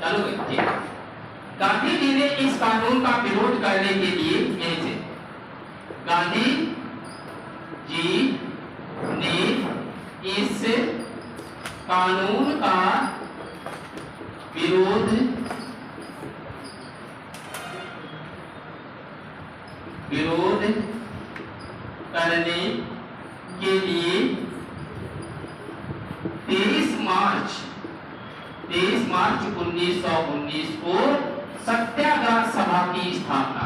चालू है, ठीक है। गांधी जी ने इस कानून का विरोध करने के लिए यहीं से गांधी जी ने इस कानून का विरोध करने के लिए 23 मार्च 1919 को सत्याग्रह सभा की स्थापना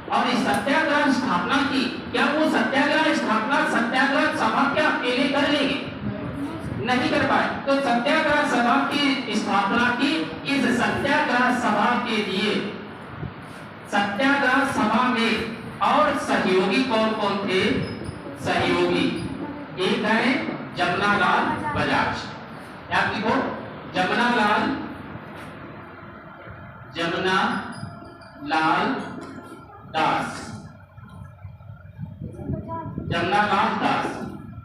और इस सत्याग्रह स्थापना की। क्या वो सत्याग्रह सभा क्या अकेले कर लेंगे? नहीं कर पाए। तो सत्याग्रह सभा की स्थापना की। इस सत्याग्रह सभा के लिए सत्याग्रह सभा में और सहयोगी कौन कौन थे? सहयोगी एक है जमनालाल बजाज, याद लिखो, जमनालाल दास, जमनालाल दास।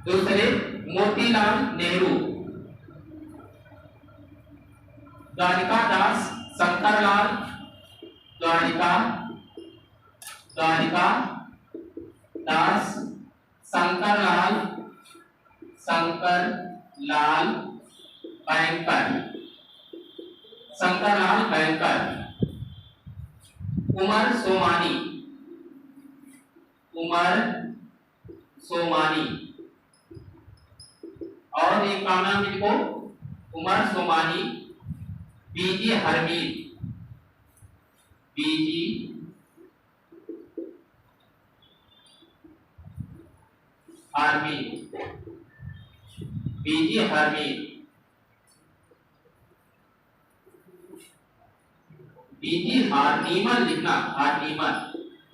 दूसरे मोतीलाल नेहरू, द्वारिका दास, शंकरलाल द्वारिका दास, शंकरलाल बैंकर, उमर सोमानी और एक का नाम लिखो, उमर सोमानी, बीजी हरमीत, हार्नीमन लिखना, हार्नीमन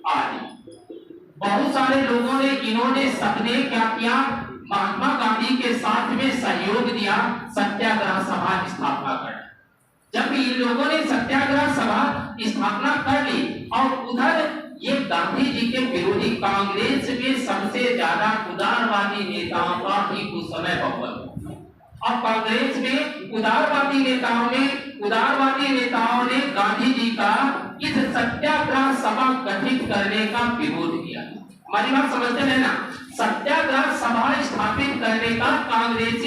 आदि। बहुत सारे लोगों ने, इन्होंने सबने क्या किया? महात्मा गांधी के साथ में सहयोग दिया सत्याग्रह सभा स्थापना कर। जब इन लोगों ने सत्याग्रह सभा स्थापना कर ली और उधर ये गांधी जी के विरोधी कांग्रेस में सबसे ज्यादा उदारवादी नेताओं का भी उस समय बहुमत, और कांग्रेस में उदारवादी नेताओं ने गांधी जी का इस सत्याग्रह सभा गठित करने का विरोध किया। हमारी बात समझते हैं ना? सत्याग्रह सभा स्थापित करने का कांग्रेस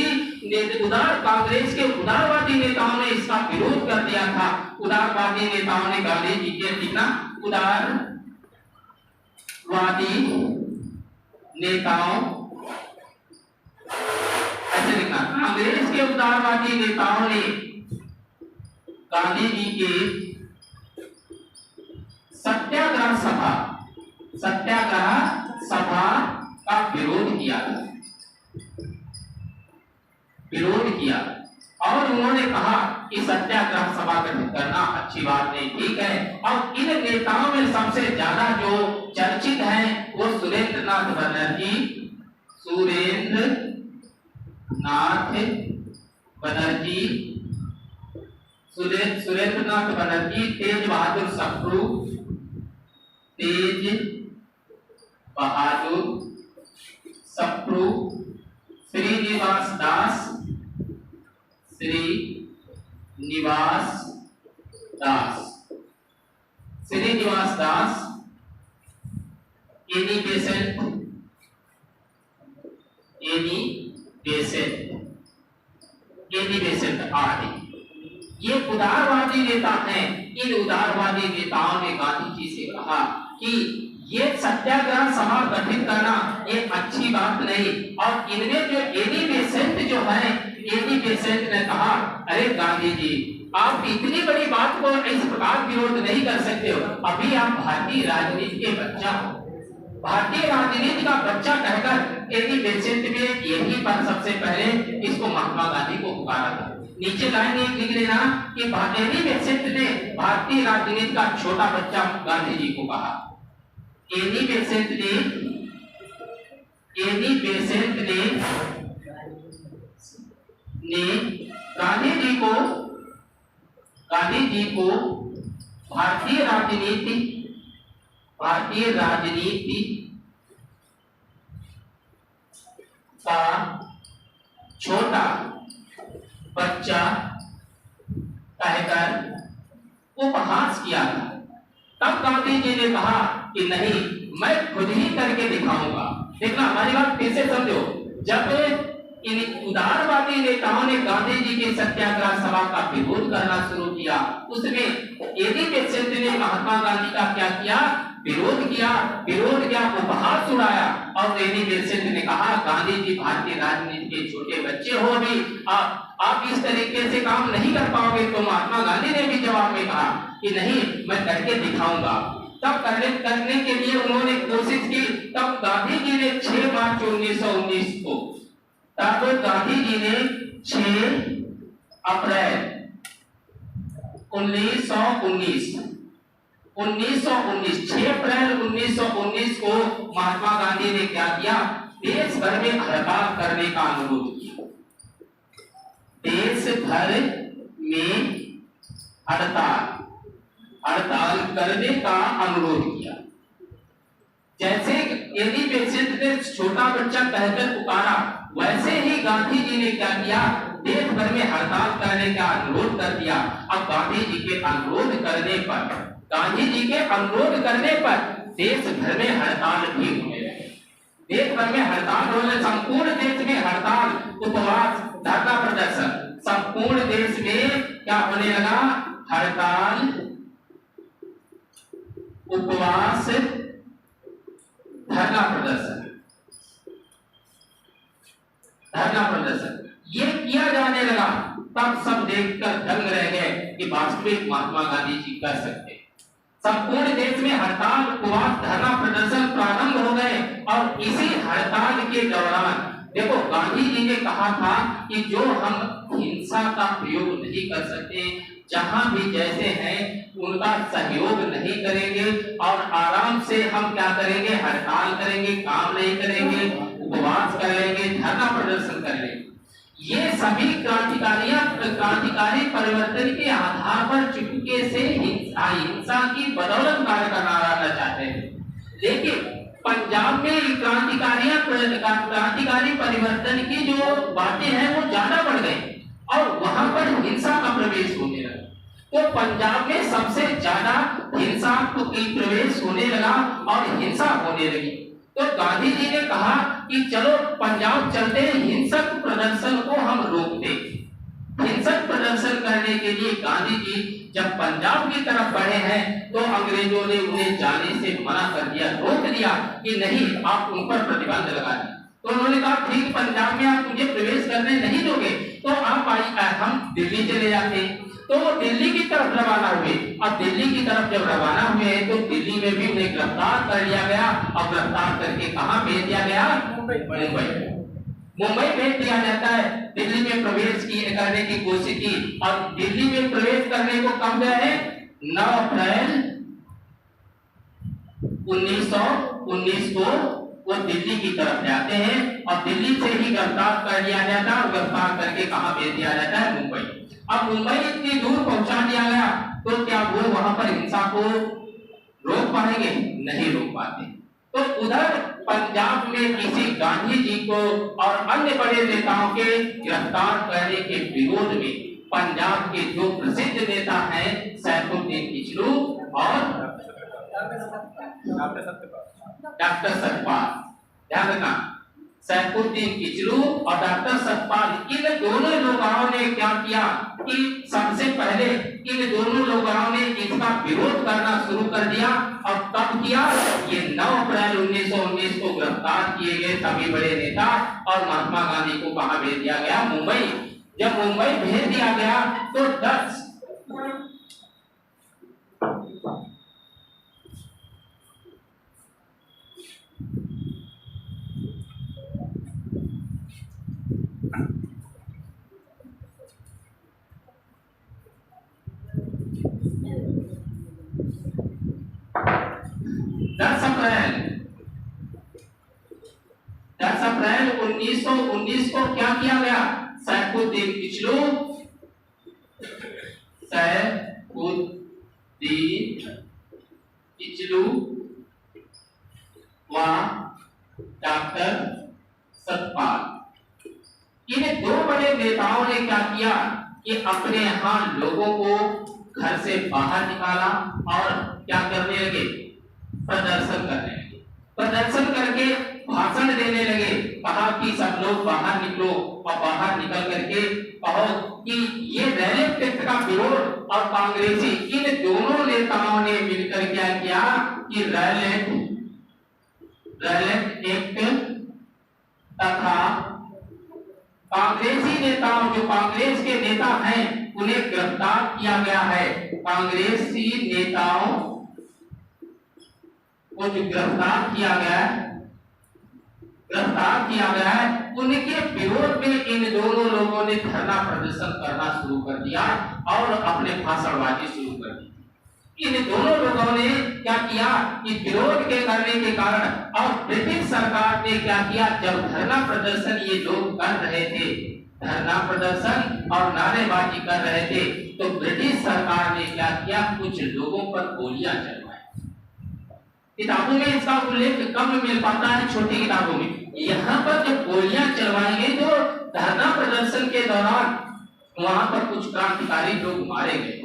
के उदारवादी नेताओं ने इसका विरोध कर दिया था। उदारवादी नेताओं ने गांधी जी के लिखना, उदारवादी नेताओं, ऐसे लिखना, कांग्रेस के उदारवादी नेताओं ने गांधी जी के सत्याग्रह सभा का विरोध किया और उन्होंने कहा कि सत्याग्रह सभा गठित करना अच्छी बात नहीं, ठीक है। और इन नेताओं में सबसे ज्यादा जो चर्चित हैं वो सुरेंद्रनाथ बनर्जी, तेज बहादुर सप्रू, श्रीनिवास दास, एनी बेसेंट आदि। ये उदारवादी नेता हैं। इन उदारवादी नेताओं ने गांधी जी से कहा कि ये सत्याग्रह सभा गठित करना ये अच्छी बात नहीं। और इनमें जो एनी बेसेंट ने कहा, अरे गांधी जी, आप इतनी बड़ी बात को इस प्रकार विरोध नहीं कर सकते हो। अभी आप भारतीय राजनीति के बच्चा हो, भारतीय राजनीति का बच्चा कहकर एनी बेसेंट ने यही पर सबसे पहले इसको महात्मा गांधी को पुकारा था। नीचे लाइन एक लिख लेना कि एनी बेसेंट ने भारतीय राजनीति का छोटा बच्चा गांधी जी को कहा। एनी बेसेंट ने गांधी जी को भारतीय का छोटा बच्चा कहकर उपहास किया था। तब गांधी जी ने कहा कि नहीं, मैं खुद ही करके दिखाऊंगा। देखना, हमारी बात फिर से समझो। जब इन उदारवादी नेताओं ने गांधी जी के सत्याग्रह सभा का विरोध करना शुरू किया, उसमें एनी बेसेंट ने महात्मा गांधी का क्या किया? विरोध किया, उपहास उड़ाया। और एनी बेसेंट ने कहा, गांधी जी भारतीय राजनीति के छोटे बच्चे हो, भी आप इस तरीके से काम नहीं कर पाओगे। तो महात्मा गांधी ने भी जवाब में कहा कि नहीं, मैं करके दिखाऊंगा। तब करने के लिए उन्होंने कोशिश की। तब गांधी जी ने 6 मार्च 1919 को, तब गांधी जी ने 6 अप्रैल 1919 6 अप्रैल 1919 को महात्मा गांधी ने क्या किया? देश भर में हड़ताल करने का अनुरोध किया। देश भर में हड़ताल करने का अनुरोध किया। जैसे यदि पेशेंट ने छोटा बच्चा कहकर पुकारा, वैसे ही गांधी जी ने क्या किया? देश भर में हड़ताल करने का अनुरोध कर दिया। अब गांधी जी के अनुरोध करने पर देश भर में हड़ताल भी होने लगे। देश भर में हड़ताल होने, संपूर्ण देश में हड़ताल, उपवास, धरना प्रदर्शन, संपूर्ण देश में क्या होने लगा? हड़ताल, उपवास, धरना प्रदर्शन ये किया जाने लगा। तब सब देखकर दंग रह गए कि वास्तविक महात्मा गांधी जी कर सकते। संपूर्ण देश में हड़ताल, उपवास, धरना प्रदर्शन प्रारंभ हो गए। और इसी हड़ताल के दौरान देखो, गांधी जी ने कहा था कि जो हम हिंसा का प्रयोग नहीं कर सकते, जहां भी जैसे हैं उनका सहयोग नहीं करेंगे, और आराम से हम क्या करेंगे? हड़ताल करेंगे, काम नहीं करेंगे, उपवास करेंगे, धरना प्रदर्शन करेंगे। ये सभी क्रांतिकारी परिवर्तन के आधार पर चुपके से हिंसा की बदौलत कार्य करना चाहते हैं। लेकिन पंजाब में क्रांतिकारी परिवर्तन की जो बातें हैं वो ज्यादा बढ़ गई और वहां पर हिंसा का प्रवेश होने लगा। तो पंजाब में सबसे ज्यादा हिंसा की प्रवेश होने लगा और हिंसा होने लगी। तो गांधी जी ने कहा कि चलो पंजाब चलते हैं, हिंसक प्रदर्शन को हम रोकते। हिंसक प्रदर्शन करने के लिए गांधी जी जब पंजाब की तरफ बढ़े हैं तो अंग्रेजों ने उन्हें जाने से मना कर दिया, रोक दिया कि नहीं, आप उन पर प्रतिबंध लगा दें। तो उन्होंने कहा ठीक, पंजाब में आप मुझे प्रवेश करने नहीं दोगे तो आप हम दिल्ली चले जाते। तो वो दिल्ली की तरफ रवाना हुए। अब दिल्ली की तरफ जब रवाना हुए तो दिल्ली में भी उन्हें गिरफ्तार कर लिया गया। और गिरफ्तार करके कहाँ भेज दिया गया? मुंबई भेज दिया जाता है। दिल्ली में प्रवेश करने की कोशिश की और दिल्ली में प्रवेश करने को कब गए? 9 अप्रैल 1919 को वो दिल्ली की तरफ जाते हैं और दिल्ली से ही गिरफ्तार कर लिया जाता है। और गिरफ्तार करके कहाँ भेज दिया जाता है? मुंबई। अब मुंबई इतनी दूर पहुंचा दिया गया तो क्या वो वहां पर हिंसा को रोक पाएंगे? नहीं रोक पाते। तो उधर पंजाब में किसी गांधी जी को और अन्य बड़े नेताओं के गिरफ्तार करने के विरोध में पंजाब के जो प्रसिद्ध नेता हैं सैफुद्दीन किचलू और डॉक्टर सतपाल, ध्यान रखना, सैफुद्दीन किचलू और डॉक्टर सतपाल, इन दोनों लोगों ने क्या किया कि सबसे पहले इन दोनों लोगों ने इसका विरोध करना शुरू कर दिया। और कब किया? ये 9 अप्रैल 1919 को गिरफ्तार किए गए सभी बड़े नेता और महात्मा गांधी को कहां भेज दिया गया? मुंबई। जब मुंबई भेज दिया गया तो 10 अप्रैल 1919 को क्या किया गया? सैफुद्दीन किचलू व डॉक्टर सतपाल। इन दो बड़े नेताओं ने क्या किया कि अपने यहाँ लोगों को घर से बाहर निकाला और क्या करने लगे, प्रदर्शन करने लगे। प्रदर्शन करके भाषण देने लगे, कहा कि सब लोग बाहर निकलो और बाहर निकल करके कहो कि ये रैलेट एक्ट का विरोध। और कांग्रेसी इन दोनों नेताओं ने मिलकर क्या किया कि रैलेट एक्ट तथा कांग्रेसी नेताओं, जो कांग्रेस के नेता हैं, उन्हें गिरफ्तार किया गया है। कांग्रेसी नेताओं को जो गिरफ्तार किया गया है, उनके विरोध में इन दोनों लोगों ने धरना प्रदर्शन करना शुरू कर दिया और अपने भाषणबाजी शुरू कर दी। इन दोनों लोगों ने क्या किया कि विरोध के करने के कारण और ब्रिटिश सरकार ने क्या किया, जब धरना प्रदर्शन ये लोग कर रहे थे, धरना प्रदर्शन और नारेबाजी कर रहे थे, तो ब्रिटिश सरकार ने क्या किया, कुछ लोगों पर गोलियां चलवाई। किताबों में इसका उल्लेख कम मिल पाता है, छोटी किताबों में। यहाँ पर जब गोलियां चलवाई गई तो धरना प्रदर्शन के दौरान वहां पर कुछ क्रांतिकारी लोग मारे गए।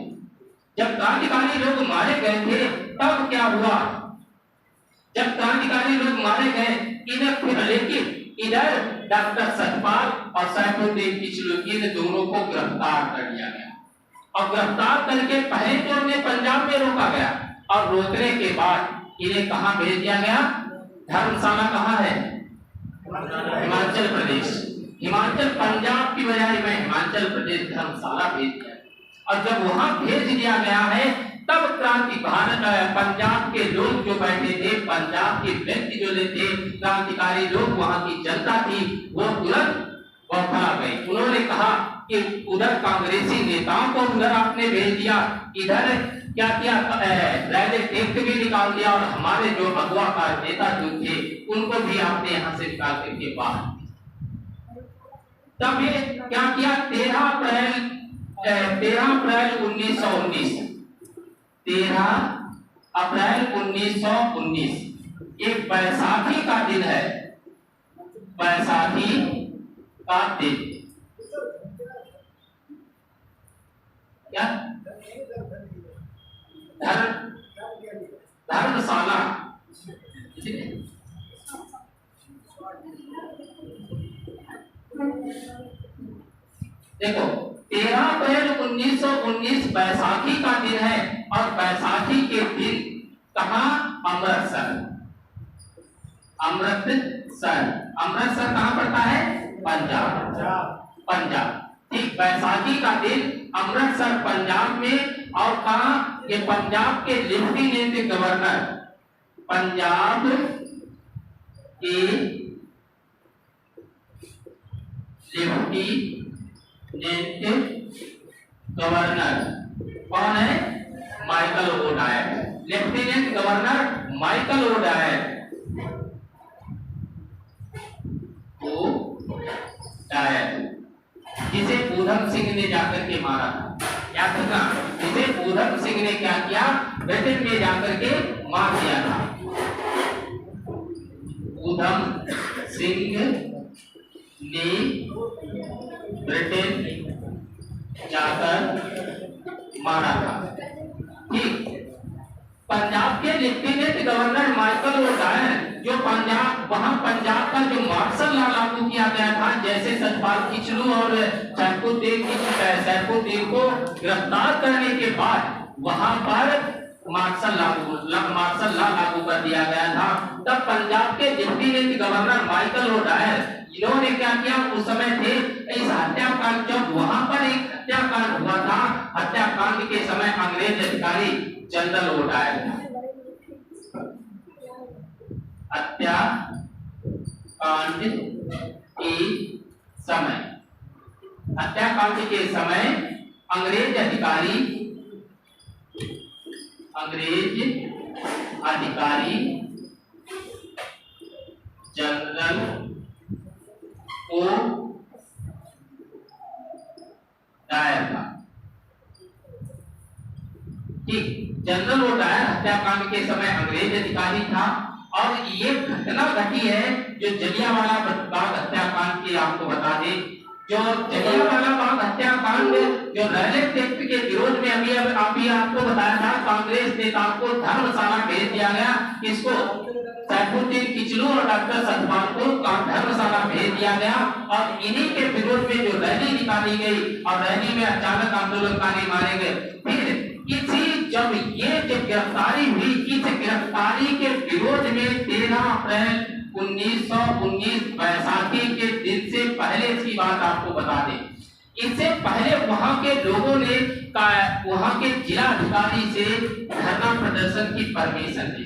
जब क्रांतिकारी लोग मारे गए थे तब क्या हुआ, जब क्रांतिकारी लोग मारे गए, लेकिन इधर डॉक्टर सतपाल और सैफुद्दीन किचलू, इन दोनों को गिरफ्तार कर लिया गया। और गिरफ्तार करके पहले तो उन्हें पंजाब में रोका गया और रोकने के बाद इन्हें कहां भेज दिया गया, धर्मशाला कहां है, हिमाचल प्रदेश। हिमाचल, पंजाब की बजाय में हिमाचल प्रदेश धर्मशाला भेज दिया। और जब वहां भेज दिया गया है तब पंजाब के लोग जो बैठे थे, पंजाब के व्यक्ति जो थे, क्रांतिकारी लोग, वहां की जनता थी, वो तुरंत बौखला गई। उन्होंने कहा कि उधर कांग्रेसी नेताओं को उधर आपने भेज दिया, इधर क्या किया, रैलेट एक्ट भी निकाल दिया और हमारे जो अगवाकार नेता जो थे उनको भी आपने यहाँ से निकाल करके बाहर। तब ये क्या किया, 13 अप्रैल 1919, 13 अप्रैल 1919 एक बैसाखी का दिन है, बैसाखी का दिन। क्या धर्मशाला, देखो 13 अप्रैल 1919 बैसाखी का दिन है। और बैसाखी के दिन कहा, अमृतसर। अमृतसर कहां पड़ता है, पंजाब। ठीक, बैसाखी का दिन अमृतसर पंजाब में। और कहा, ये पंजाब के लेफ्टिनेंट गवर्नर, पंजाब के लेफ्टिनेंट गवर्नर कौन है, Michael O'Dwyer. Lieutenant governor Michael O'Dwyer जिसे ऊधम सिंह ने जाकर के मारा था, याद रखना, जिसे ऊधम सिंह ने क्या किया, ब्रिटेन में जाकर के मार दिया था। ऊधम सिंह ने ब्रिटेन जाकर मारा था। ठीक, पंजाब के लेफ्टिनेंट गवर्नर माइकल ओडायर, जो वहां पंजाब का जो मार्शल लॉ लागू किया गया था, जैसे सतपाल किचलू और सैफुद्दीन को गिरफ्तार करने के बाद वहां पर मार्शल लॉ लागू कर दिया गया था। तब पंजाब के लेफ्टिनेंट गवर्नर माइकल ओडायर, इन्होंने क्या किया, उस समय थे इस हत्याकांड, जब वहां पर एक हत्याकांड हुआ था, हत्याकांड के समय अंग्रेज अधिकारी जनरल ओडायर था। हत्याकांड के समय अंग्रेज अधिकारी जनरल ओडायर था। ठीक, जनरल ओडायर हत्याकांड के समय अंग्रेज अधिकारी था। और ये घटना घटी है जो जलियांवाला बाग हत्याकांड की आपको बता दें, जो जलियांवाला बाग हत्याकांड जो रैलेट एक्ट के विरोध में अभी आपको बताया था, कांग्रेस नेताओं को धर्मशाला भेज दिया गया, इसको सैफुद्दीन किचलू और डॉक्टर सतपाल को धर्मशाला भेज दिया गया और इन्हीं के विरोध में जो रैली निकाली गई और रैली में अचानक आंदोलनकारी मारे गए। फिर इसी जब ये गिरफ्तारी हुई, इस गिरफ्तारी के विरोध में 13 अप्रैल 1919 बैसाखी के दिन से पहले की बात आपको बता दें, इससे पहले वहां के लोगों ने वहां के जिला अधिकारी से धरना प्रदर्शन की परमिशन ली,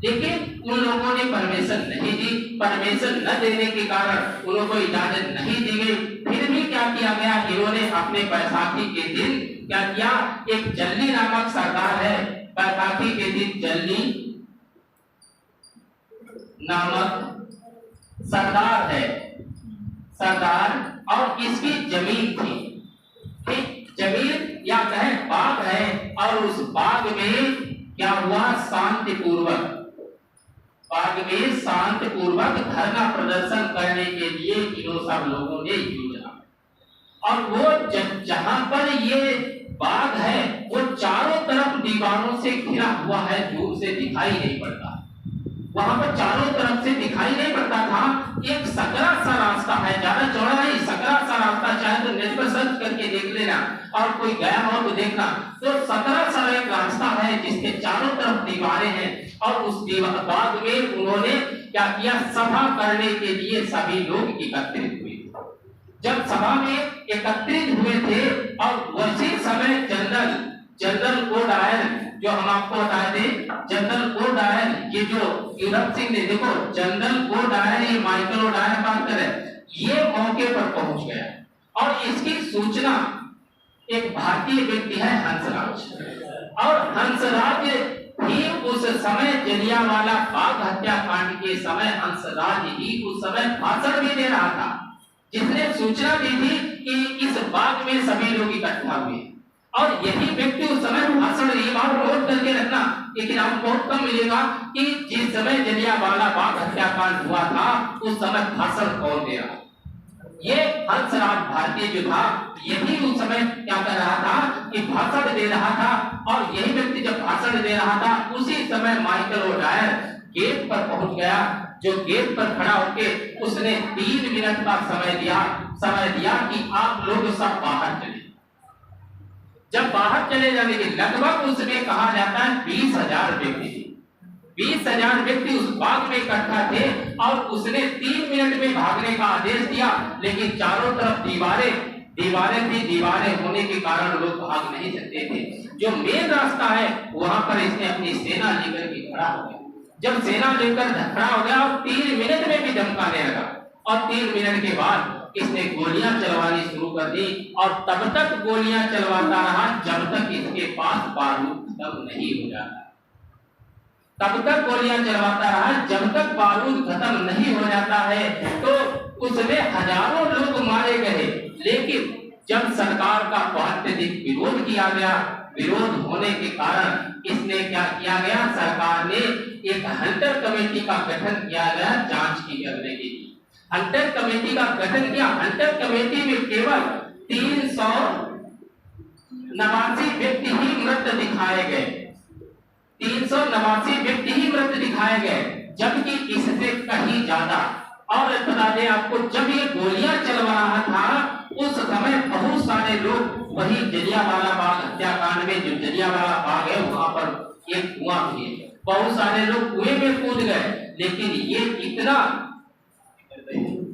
लेकिन उन लोगों ने परमिशन नहीं दी। परमिशन न देने के कारण उनको इजाजत नहीं दी गई। फिर भी क्या किया गया, इन्होंने अपने बैसाखी के दिन क्या किया, एक जल्ली नामक सरदार है, बैसाखी के दिन जल्ली नामक सरदार है, सरदार, और इसकी जमीन थी, एक जमीन या कहे बाग है, और उस बाग में क्या हुआ, शांतिपूर्वक बाग में शांतिपूर्वक धरना प्रदर्शन करने के लिए इन सब लोगों ने योजना, और वो जहां पर ये बाग है वो चारों तरफ दीवारों से घिरा हुआ है, दूर से दिखाई नहीं पड़ता, वहां पर चारों तरफ से दिखाई नहीं पड़ता था। एक सकरा सा रास्ता है, ज्यादा चौड़ा नहीं, सकरा सा रास्ता, चाहे तो नेट पर सर्च करके देख लेना और कोई गया हो तो देखना, तो सकरा सा एक रास्ता है जिसके चारों तरफ दीवारें हैं, और उस दीवार बाग में उन्होंने क्या किया, सभा करने के लिए सभी लोग एकत्रित हुए। जब सभा में एकत्रित हुए थे और उसी समय जनरल ओडायर, जो हम आपको बताए थे, जनरल ओडायर, ये जो यूरोप सिंह ने, देखो जनरल ओडायर, ये माइकल ओडायर बात करे, ये मौके पर पहुंच गया और इसकी सूचना एक भारतीय व्यक्ति है हंसराज, और हंसराज ही उस समय जलियांवाला बाग हत्याकांड के समय हंसराज ही उस समय भाषण भी दे रहा था, जिसने सूचना दी थी कि इस बाग में सभी लोग इकट्ठा हुए, और यही व्यक्ति उस समय भाषण, ये बात नोट करके रखना, लेकिन आपको बहुत कम मिलेगा कि जिस समय जलियांवाला बाग हत्याकांड हुआ था उस समय भाषण कौन दे रहा, ये हंसराज भारतीय जो था, यही उस समय क्या कर रहा था कि भाषण दे रहा था, और यही व्यक्ति जब भाषण दे रहा था उसी समय माइकल ओडायर गेट पर पहुंच गया, जो गेट पर खड़ा होके उसने 3 मिनट का समय दिया कि आप लोग सब बाहर चले। जब बाहर चले जाने के लगभग उसमें कहा जाता है 20,000 व्यक्ति, 20,000 व्यक्ति उस बाग में इकट्ठा थे, और उसने 3 मिनट में भागने का आदेश दिया, लेकिन चारों तरफ दीवारें थी, दीवारें होने के कारण लोग भाग नहीं सकते थे। जो मेन रास्ता है वहां पर इसने अपनी सेना लेकर के खड़ा हो गया। जब सेना लेकर खड़ा हो गया और 3 मिनट में भी धमकाने लगा, और 3 मिनट के बाद इसने गोलियां चलवानी शुरू कर दी, और तब तक गोलियां चलवाता रहा जब तक इसके पास बारूद खत्म नहीं हो जाता, तब तक गोलियां चलवाता रहा जब तक बारूद खत्म नहीं हो जाता है। तो उसमें हजारों लोग मारे गए, लेकिन जब सरकार का अत्यधिक विरोध किया गया, विरोध होने के कारण इसने क्या किया गया, सरकार ने एक हंटर कमेटी का गठन किया गया जांच की करने के लिए। हंटर कमेटी का गठन किया। हंटर कमेटी में केवल 389 व्यक्ति ही मृत दिखाए गए, 389 व्यक्ति ही मृत दिखाए गए, जबकि इससे कहीं ज्यादा। और बता दें आपको, जब ये गोलियां चलवा रहा था उस समय बहुत सारे लोग वही जलियांवाला बाग हत्याकांड में, जो जलियांवाला बाग है वहां पर एक कुआं भी है, बहुत सारे लोग कुएं में कूद गए। लेकिन ये इतना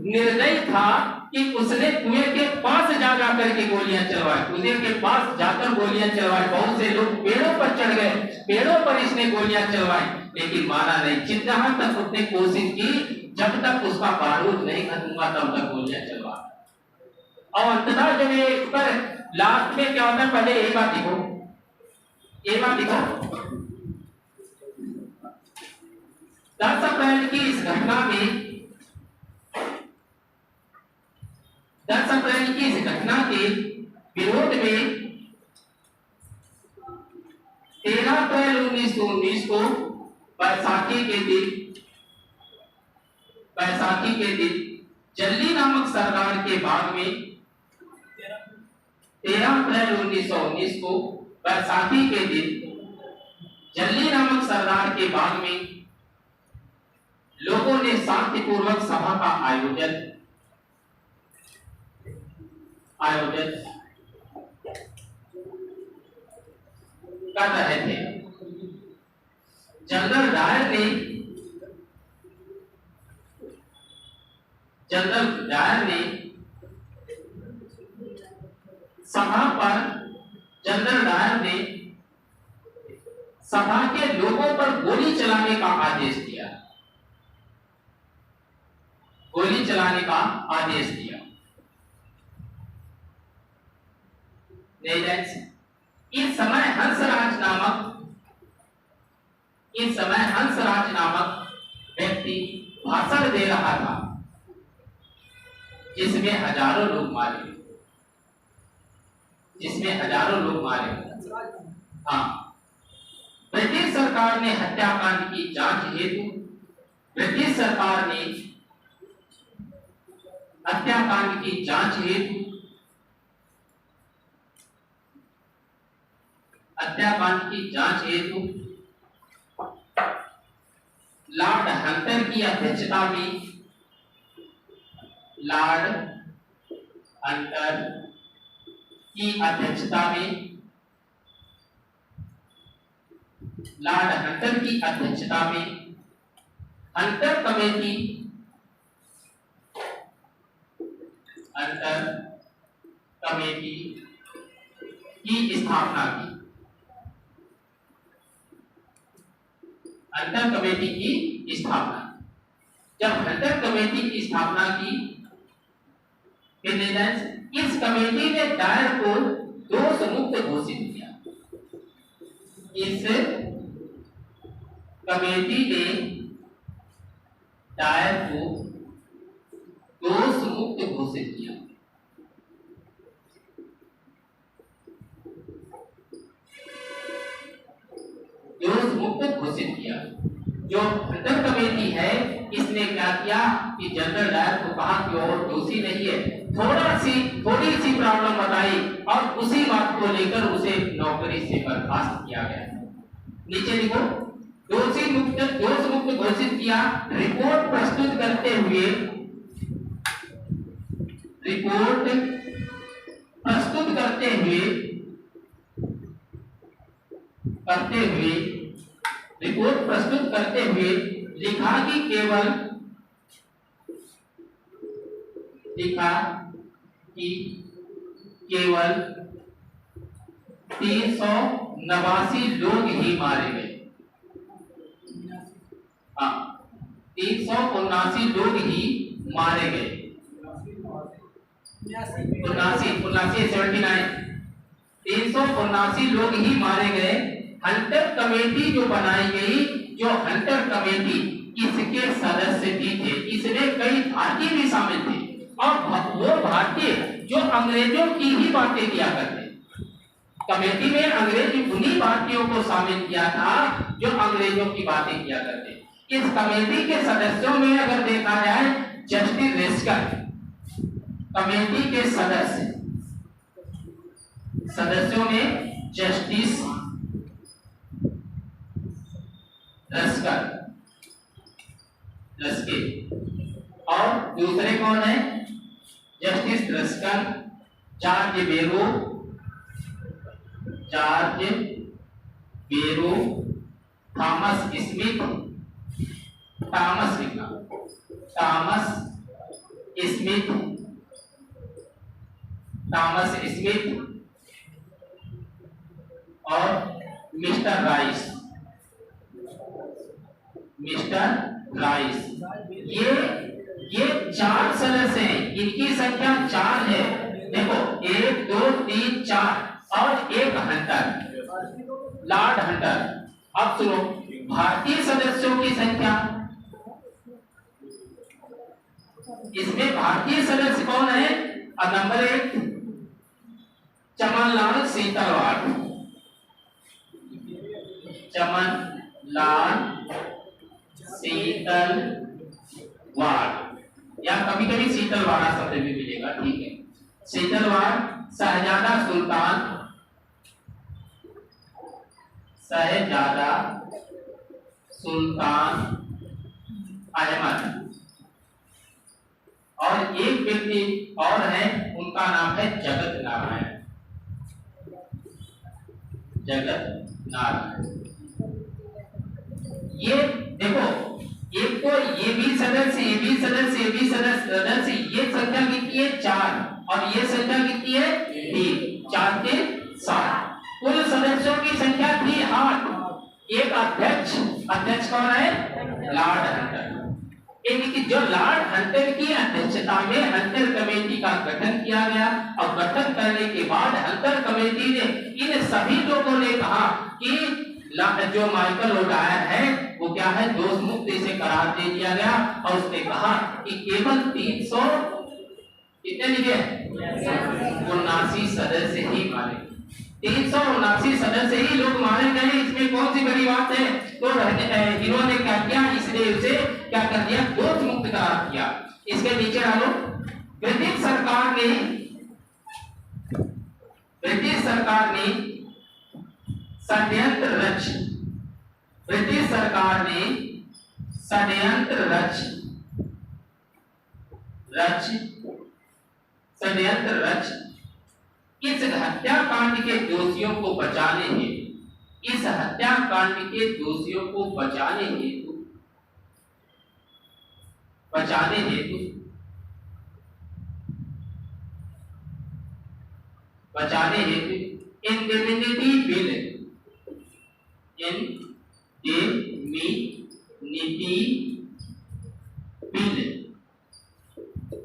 निर्दयी था कि उसने कुएं के पास जा करके गोलियां चलवाई, कुएं के पास जाकर गोलियां चलवाई। बहुत से लोग पेड़ों पर चढ़ गए, पेड़ों पर इसने गोलियां चलवाई, लेकिन मारा नहीं। जितना तक उसने कोशिश की, जब तक उसका बारूद नहीं खत्म हुआ तब तक गोलियां चलवा। और अंततः जब ये पर लास्ट में क्या होता है, पहले एक बात देखो, एक बात देखो, 10 अप्रैल की इस घटना में, 10 अप्रैल की इस घटना के विरोध में 13 अप्रैल 1919 को बैसाखी के दिन बैसाखी के दिन जल्ली नामक सरदार के बाग में 13 अप्रैल 1919 को बैसाखी के दिन जल्ली नामक सरदार के बाग में लोगों ने शांतिपूर्वक सभा का आयोजन कर रहे थे। जनरल डायर ने सभा पर सभा के लोगों पर गोली चलाने का आदेश दिया। इस समय हंसराज नामक व्यक्ति भाषण दे रहा था, जिसमें हजारों लोग मारे गए। हाँ, ब्रिटिश सरकार ने हत्याकांड की जांच हेतु हत्याकांड की जांच हेतु लॉर्ड हंटर की अध्यक्षता में हंटर कमेटी की स्थापना की। जब हंटर कमेटी की स्थापना की, इस कमेटी ने डायर को दोष मुक्त घोषित किया। जो हंटर कमेटी है, इसने क्या किया कि जनरल डायर को कहा कि और दोषी नहीं है, थोड़ी सी प्रॉब्लम बताई और उसी बात को लेकर उसे नौकरी से बर्खास्त किया गया। नीचे लिखो, दोष मुक्त घोषित किया। रिपोर्ट प्रस्तुत करते हुए लिखा कि केवल 389 लोग ही मारे गए। 379 लोग ही मारे गए। 379 लोग ही मारे गए। हंटर कमेटी जो बनाई गई, इसके सदस्य भी थे, इसमें कई भारतीय भी शामिल थे, और वो भारतीय जो अंग्रेजों की ही बातें किया करते। कमेटी में अंग्रेजी उन्हीं भारतीयों को शामिल किया था जो अंग्रेजों की बातें किया करते। इस कमेटी के सदस्यों में अगर देखा जाए, जस्टिस रेस्कर कमेटी के सदस्यों में जस्टिस रस्के और दूसरे कौन है? जस्टिस रस्कर, जॉर्ज बेरो, थॉमस स्मिथ और मिस्टर राइस। ये 4 सदस्य हैं, इनकी संख्या 4 है। देखो, 1 2 3 4 और एक हंटर, लॉर्ड हंटर। अब सुनो, भारतीय सदस्यों की संख्या, इसमें भारतीय सदस्य कौन है? नंबर 1 चमनलाल वाड़ या कभी कभी शीतलवाड़ा शब्द भी मिलेगा, ठीक है। शीतलवाड़ शहजादा सुल्तान, शहजादा सुल्तान अहमद, और एक व्यक्ति और है, उनका नाम है जगत नारायण, जगत नारायण। ये देखो, एक तो ये भी सदस्य, ये भी सदस्य, ये भी सदस्य, ये संख्या कितनी है 4, और ये संख्या कितनी है 3, 4 के 7, कुल सदस्यों की संख्या थी 8। एक अध्यक्ष, अध्यक्ष कौन है? Lord Hunter. इनकी जो लॉर्ड हंटर की अध्यक्षता में हंटर कमेटी का गठन किया गया, और गठन करने के बाद हंटर कमेटी ने इन सभी लोगों ने कहा कि जो माइकल ओडायर है वो क्या है, दोष मुक्त इसे करार दे दिया गया, और उसने कहा कि केवल 300 कितने लिखे 79 सदस्य ही मारे, 379 सदस्य ही लोग मारे गए। इसमें कौन सी बड़ी बात है? तो इन्होंने क्या किया, इसलिए उसे क्या कर दिया, दोष मुक्त करार दिया। इसके नीचे डालो, ब्रिटिश सरकार ने षड्यंत्र रच, ब्रिटिश सरकार ने षड्यंत्र रच इस हत्याकांड के दोषियों को बचाने हेतु, इस हत्याकांड के दोषियों को बचाने हेतु इंडेमिनिटी बिल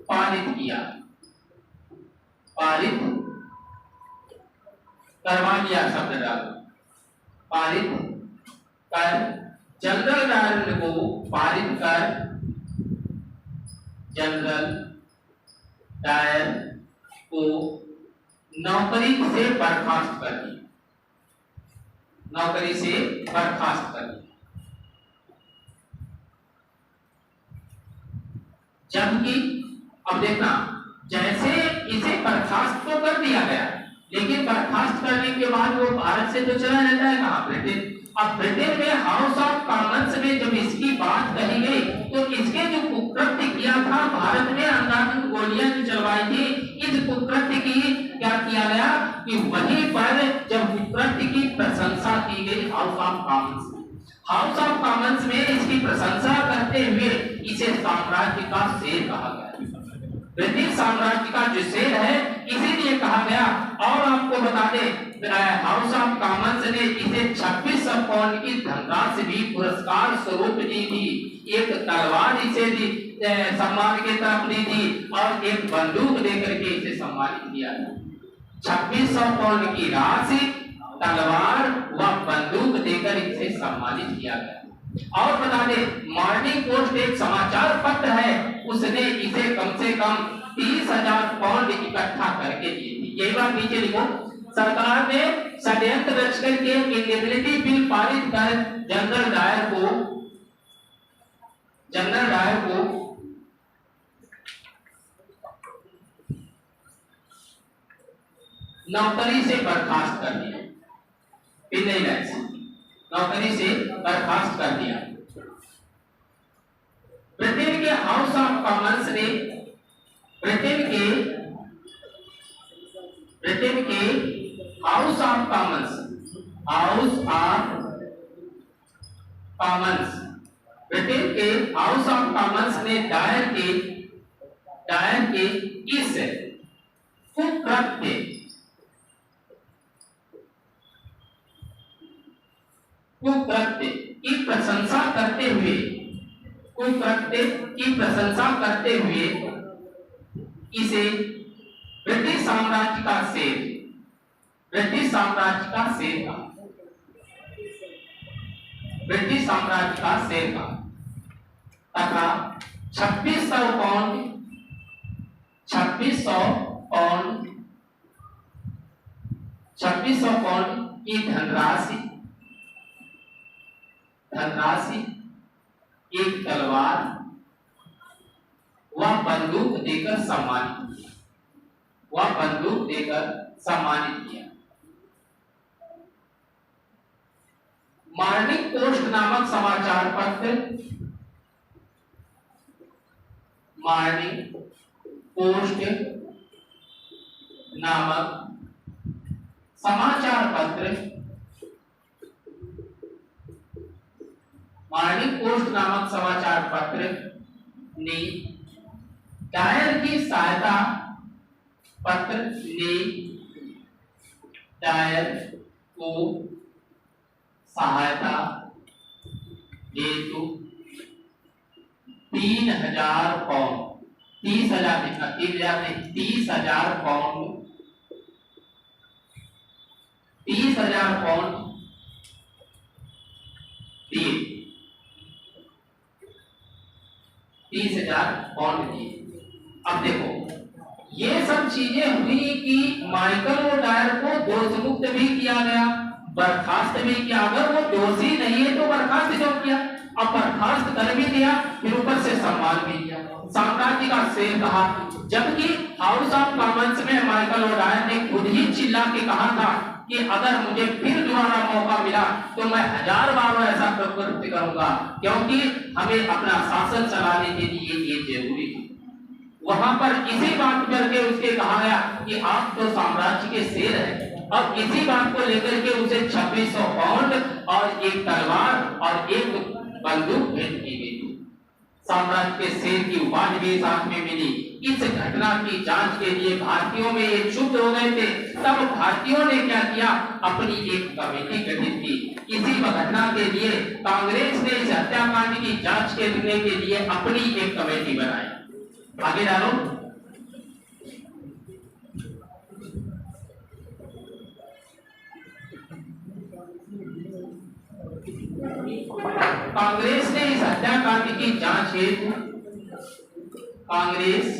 पारित करवा दिया, शब्द डालो, पारित कर, जनरल डायर को पारित कर, जनरल डायर को नौकरी से बर्खास्त कर दिया, नौकरी से बर्खास्त कर दिया। जबकि अब देखना, जैसे इसे बर्खास्त तो कर दिया गया, लेकिन बर्खास्त करने के बाद वो भारत से तो चला जाता है कहाँ, ब्रिटेन। अब ब्रिटेन में हाउस ऑफ कॉमन्स में जब इसकी बात कही गई, तो इसके जो कुकृत्य किया था भारत में, अंधाधुंध गोलियां जो चलवाई थी, इस कुकृत्य की क्या किया गया कि वहीं पर जब कुकृत्य की प्रशंसा की गई हाउस ऑफ कॉमन्स में, हाउस ऑफ कॉमन्स में इसकी प्रशंसा करते हुए इसे साम्राज्य का शेर कहा गया, ब्रिटिश साम्राज्य का जो शेर है इसीलिए कहा गया। और आपको बता दें, हाउस ऑफ कॉमन्स ने इसे 2600 पाउंड की धनराशि भी पुरस्कार स्वरूप दी थी, एक तलवार इसे दी, सम्मान के तरफ दी थी, और एक बंदूक देकर के इसे सम्मानित किया था। 2600 पाउंड की राशि, तलवार व बंदूक देकर इसे सम्मानित किया गया। और बता दे, मॉर्निंग पोस्ट एक समाचार पत्र है, उसने इसे कम से कम 30,000 पाउंड इकट्ठा करके दिए थे। यही बात नीचे लिखो, सरकार ने षड्यंत्र रच करके इंडेमिनिटी बिल पारित कर जनरल डायर को नौकरी से बर्खास्त कर दिया, नौकरी से बर्खास्त कर दिया। ब्रिटेन के हाउस ऑफ कॉमन्स ने ब्रिटेन के हाउस ऑफ कॉमन्स ब्रिटेन के हाउस ऑफ कॉमन्स ने डायर के इस कुकृत्य की प्रशंसा करते हुए इसे ब्रिटिश साम्राज्य का शेर का तथा 2600 पाउंड की धनराशि, एक तलवार वह बंदूक देकर सम्मानित किया, वह बंदूक देकर सम्मानित किया। मॉर्निंग पोस्ट नामक समाचार पत्र, मॉर्निंग पोस्ट नामक समाचार पत्र, मॉर्निंग पोस्ट नामक समाचार पत्र ने डायर की सहायता, पत्र ने डायर को सहायता हेतु 3000 पाउंड, 30,000 कितना, 3,000 नहीं, 30,000 पाउंड, 30,000 पाउंड दिए, 30,000 पाउंड दिए। अब देखो ये सब चीजें हुई कि माइकल ओ डायर को दोष मुक्त भी किया गया, बर्खास्त भी किया। अगर वो दोषी नहीं है तो बर्खास्त क्यों किया? अब बर्खास्त कर भी दिया, फिर ऊपर से सम्मान भी दिया, साम्राज्य का शेर कहा। जबकि हाउस ऑफ कॉमन्स में माइकल ओ डायर ने खुद ही चिल्ला के कहा था कि अगर मुझे फिर दोबारा मौका मिला तो मैं 1000 बार ऐसा प्रवृत्ति करूंगा, क्योंकि हमें अपना शासन चलाने के लिए ये जरूरी है। वहां पर इसी बात करके उसके कहा गया कि आप तो साम्राज्य के शेर हैं। अब इसी बात को लेकर के उसे 2600 पाउंड और एक तलवार और एक बंदूक भेंट की गई। साम्राज्य के शेर की उपाधि भी साथ में मिली। इस घटना की जांच के लिए भारतीयों में ये क्षुब्ध हो गए थे। तब भारतीयों ने क्या किया, अपनी एक कमेटी गठित की। इसी घटना के लिए कांग्रेस ने इस हत्याकांड की जांच करने के लिए अपनी एक कमेटी बनाई। आगे डालो। कांग्रेस ने इस हत्याकांड की जांच हेतु, कांग्रेस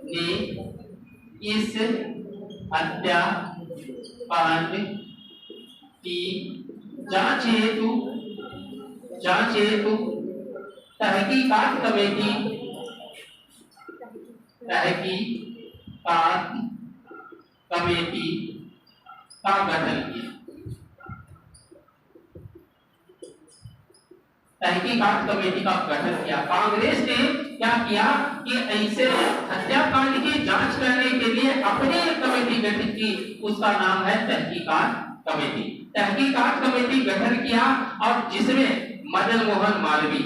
ने इस हत्याकांड की जांच हेतु तहकीकात कमेटी का गठन किया। तहकीकात कमेटी का गठन किया। कांग्रेस ने क्या किया कि ऐसे हत्याकांड की जांच करने के लिए अपनी एक कमेटी गठित की, उसका नाम है तहकीकात कमेटी। तहकीकात कमेटी गठन किया और जिसमें मदन मोहन मालवीय,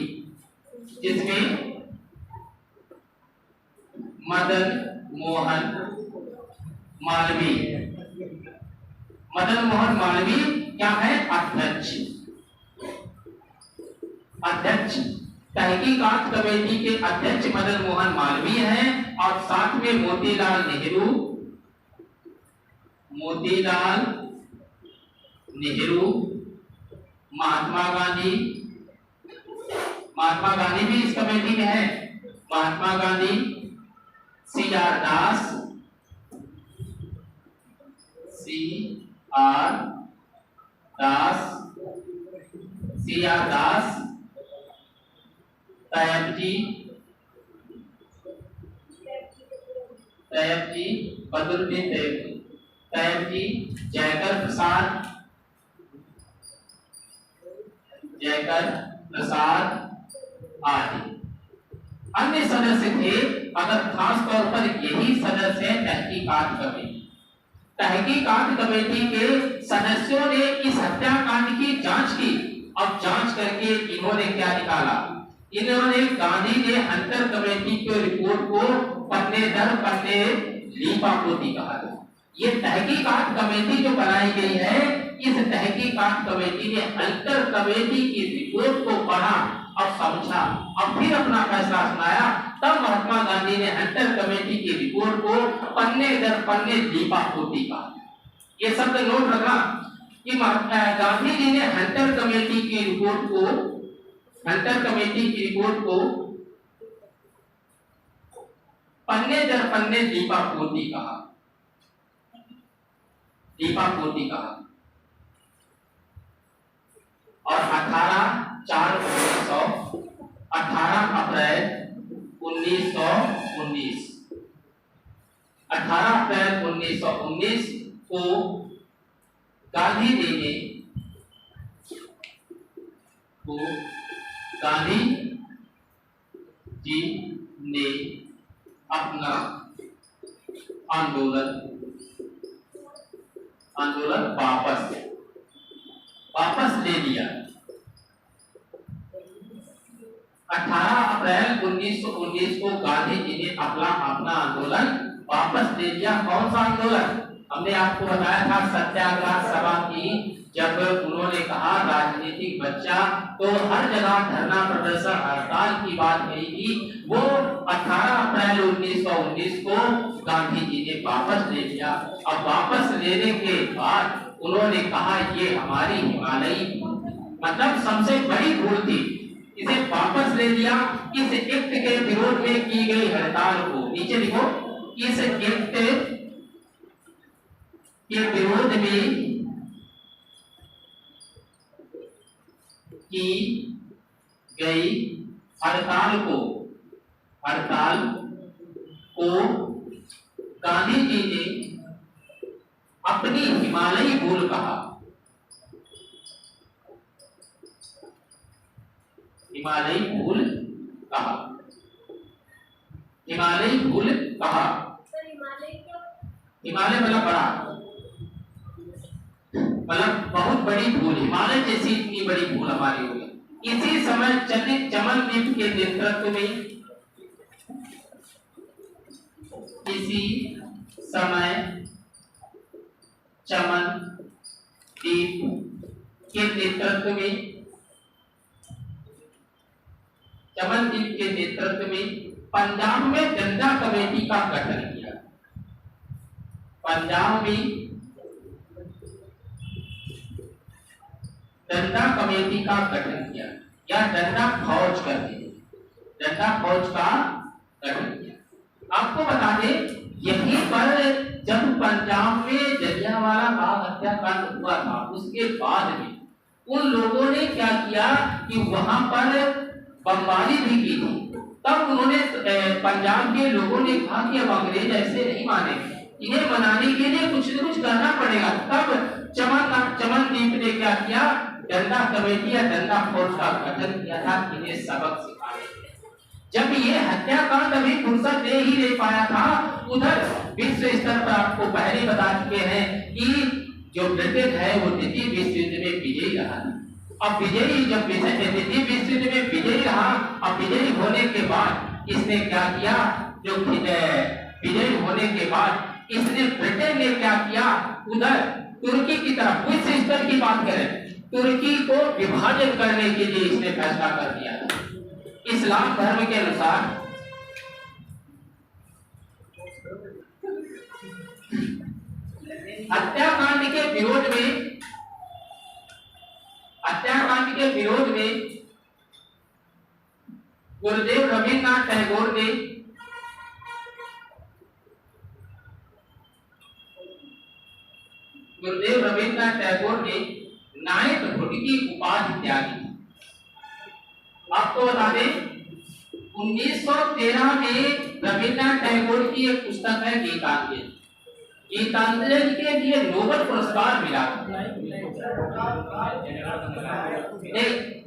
मदन मोहन मालवीय क्या है, अध्यक्ष। तहकीकात कमेटी के अध्यक्ष मदन मोहन मालवीय हैं और साथ में मोतीलाल नेहरू, महात्मा गांधी भी इस कमेटी में है। महात्मा गांधी, CR दास, तैयब जी, बदरुद्दीन तैयब जी, जयकर प्रसाद आदि अन्य सदस्य थे। अगर खास तौर पर यही सदस्य है तहकीकात कमेटी। तहकीकात कमेटी के सदस्यों ने इस हत्याकांड की जांच की। अब जांच करके इन्होंने क्या निकाला, इन्होंने गांधी ने हंटर कमेटी की रिपोर्ट को पन्ने दर पन्ने लीपापोती कहा। ये तहकीकात कमेटी जो बनाई गई है, इस तहकीकात कमेटी ने हंटर कमेटी की रिपोर्ट को पढ़ा और समझा और फिर अपना फैसला सुनाया। तब महात्मा गांधी ने हंटर कमेटी की रिपोर्ट को पन्ने दर पन्ने लीपापोती कहा। ये शब्द नोट रखना कि गांधी जी ने हंटर कमेटी की रिपोर्ट को पन्ने दर पन्ने लीपापोती कहा। और 18 अप्रैल 1919 18 अप्रैल 1919 को गांधी जी ने अपना आंदोलन वापस ले लिया। 18 अप्रैल 1919 को गांधी जी ने अपना आंदोलन वापस ले लिया। कौन सा आंदोलन? हमने आपको बताया था सत्याग्रह सभा की। जब उन्होंने कहा राजनीतिक बच्चा तो हर जगह धरना प्रदर्शन हड़ताल की बात कही थी, वो 18 अप्रैल 1919 को गांधी जी ने वापस ले लिया। अब वापस लेने के बाद उन्होंने कहा ये हमारी हिमालयी मतलब सबसे बड़ी भूल थी, इसे वापस ले लिया। इस एक्ट के विरोध में की गई हड़ताल को नीचे लिखो, इस एक्ट के विरोध में की गई हड़ताल को गांधी जी ने अपनी हिमालयी भूल कहा। हिमालयी भूल कहा। हिमालय मतलब बड़ा, मतलब बहुत बड़ी भूल, हिमालय जैसी इतनी बड़ी भूल हमारी हो गई। इसी समय चमनदीप के नेतृत्व में चमनदीप के नेतृत्व में पंजाब में डंडा कमेटी का गठन किया। पंजाब में डंडा कमेटी का गठन किया या डंडा फौज कर दी, डंडा फौज का गठन किया। आपको बता दें यहीं पर जब पंजाब में जलियांवाला बाग हत्याकांड हुआ था, उसके बाद में उन लोगों ने क्या किया कि वहां पर बमबारी भी की थी। तब उन्होंने पंजाब के लोगों ने कहा कि अब अंग्रेज ऐसे नहीं मानेंगे, इन्हें मनाने के लिए कुछ न कुछ करना पड़ेगा। तब चमनदीप ने क्या किया, डंडा कमेटी या डंडा फौज का गठन किया था, इन्हें सबक सिखाने। जब ये हत्याकांड अभी फुर्सत दे ही नहीं पाया था, उधर विश्व स्तर पर आपको पहले बता चुके हैं कि जो ब्रिटेन है वो द्वितीय विश्व युद्ध में विजयी रहा। अब विजयी जब द्वितीय विश्व युद्ध में विजयी रहा, अब विजयी होने के बाद इसने क्या किया, जो विजयी होने के बाद इसने ब्रिटेन ने क्या किया, उधर तुर्की की तरफ विश्व स्तर की बात करें, तुर्की को विभाजन करने के लिए इसने फैसला कर दिया था। इस्लाम धर्म के अनुसार हत्याकांड के विरोध में गुरुदेव रविन्द्रनाथ टैगोर ने नायक भुटकी उपाधि त्यागी। आपको बता दें 1913 में रविन्द्रनाथ टैगोर की एक पुस्तक है गीतांजलि। गीतांजलि के लिए नोबेल पुरस्कार मिला।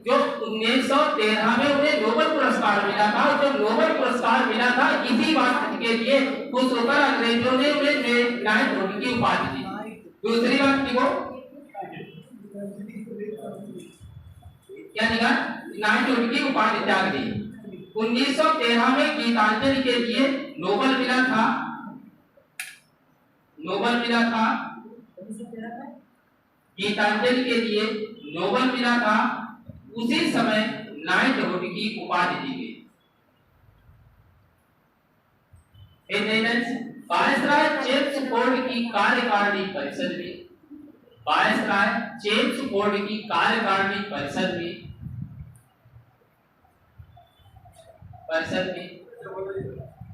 जो 1913 में उन्हें नोबेल पुरस्कार मिला था, जो नोबेल पुरस्कार मिला था इसी बात के लिए खुश होकर अंग्रेजों ने उन्हें नायक भुटकी उपाधि दी। दूसरी बात देखो क्या लिखा, नायक भुटकी उपाधि त्याग दी। 1913 में गीतांजलि के लिए नोबेल मिला था। गीतांजलि के लिए नोबेल मिला था। उसी समय नाइट भुटकी उपाधि दी गई। वायसराय जेम्स फोर्ड की कार्यकारिणी परिषद में, वायसराय जेम्स फोर्ड की कार्यकारिणी परिषद में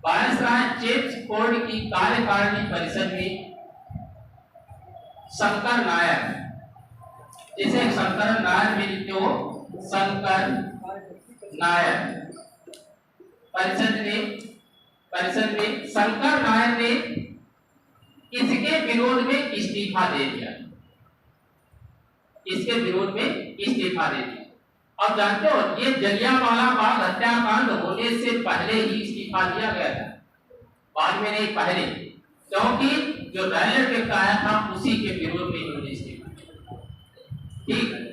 वायसराय जेम्स फोर्ड की कार्यकारिणी परिषद में शंकर नायर, जैसे शंकर नायर में लिखते हो शंकर नायर, परिषद में शंकर नायर ने इसके विरोध में इस्तीफा दे दिया। इसके विरोध में इस्तीफा दे दिया। अब जानते हो ये जलियांवाला बाग हत्याकांड होने से पहले ही इस्तीफा दिया गया था, बाद में नहीं, पहले, क्योंकि जो रैलेट एक्ट आया था उसी के विरोध में इन्होंने इस्तीफा दिया। ठीक।